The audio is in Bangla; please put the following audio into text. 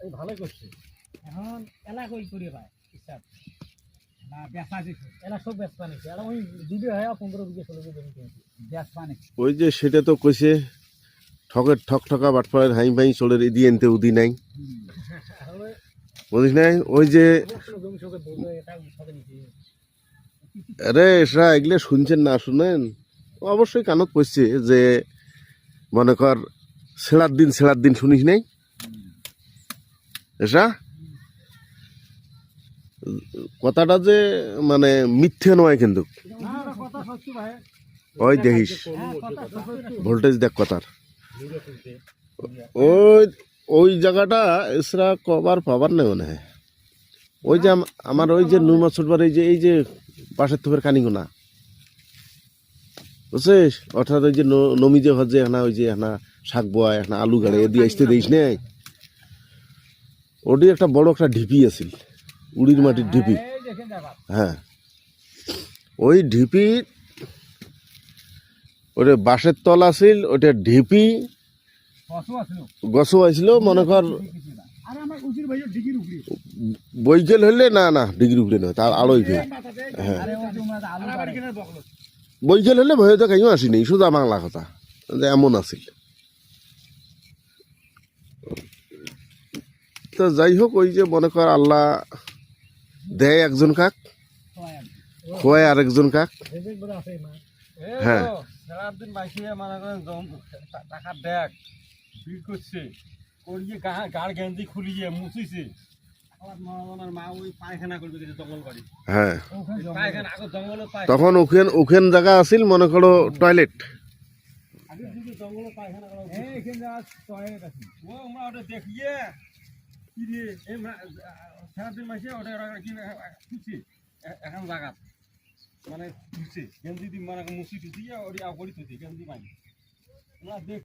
এই ভালোই করছে। এখন এলা কই করে পায় হিসাব না বেচা দিছে এলা সব বেচা নিছে এলা ওই দুবে হয় 15 বিঘা 16 বিঘা জমি কিনছে বেচা নিছে। ওই যে সেটা তো কইছে ঠকের ঠক ঠকা বাটপাড়ের হাই ভাই চলের এদি এনতে উদি নাই বুঝিস নাই ওই যে জমি সবে বললো এটা সবে নিছে। আরে এসরা এগুলো শুনছেন না শুনেন অবশ্যই কানত পড়ছে যে মনে কর ছেড়ার দিন শুনিস নাই এসা কথাটা যে মানে মিথ্যে নয় কিন্তু না কথা সত্যি ভাই ওই দেখিস কথা সত্যি ভোল্টেজ দেখ কথার ওই ওই জায়গাটা এসরা কবার পাবার নেই মনে হয় ওই যে আমার ওই যে নুরমা ছোটবার এই যে পাশের থোপের কানিগুনা বুঝছিস অর্থাৎ ওই যে নমি যে হচ্ছে এখানা ওই যে এখানা শাক বয় এখানা আলু গাড়ে এদিকে আসতে দিস নেই ওটি একটা বড় একটা ঢিপি আছিল উড়ির মাটির ঢিপি এই দেখেন ব্যাপার হ্যাঁ ওই ঢিপি ওটা বাঁশের তল আছিল ওটা ঢিপি কসু আসলো গছও আসছিল মনে কর আরে আমার উজির ভাইয়ের ডিগির উপরে বৈকেল হলে না ডিগ্রি উঠে নয় তার আলোই ফের হ্যাঁ আরে ওই তোমরা আলু আবার কিনে বকলো বৈকেল হলে ভয়ে তো কাইও আসিনি শুধু বাংলা কথা যে এমন আছিল তো যাই হোক ওই যে মনে কর আল্লাহ দেয় একজন কাক খোয়ায় আরেকজন কাক রেজেক বড় আছে মা হ্যাঁ সারা দিন বাইসিয়ে মনে করেন টাকার ব্যাগ ভিড় করছে করিয়ে গাড় গেঞ্জি খুলিয়ে মুছিছে আমার মা ওই পায়খানা করবে কিছু জঙ্গল বাড়ি হ্যাঁ পায়খানা আগে জঙ্গলে তখন ওখান জায়গা আছিল মনে করো টয়লেট আগে যদি জঙ্গলে পায়খানা করা এইখানে যা টয়লেট আছে ও আমরা ওটা দেখিয়ে কি রে সারা দিন মাসে ওটা কি খুঁজছি এখন জায়গা মানে খুঁজছে গেঞ্জি দিন মানে মুছি টুচি ওটা করি তুই গেঞ্জি মাই আমরা দেখ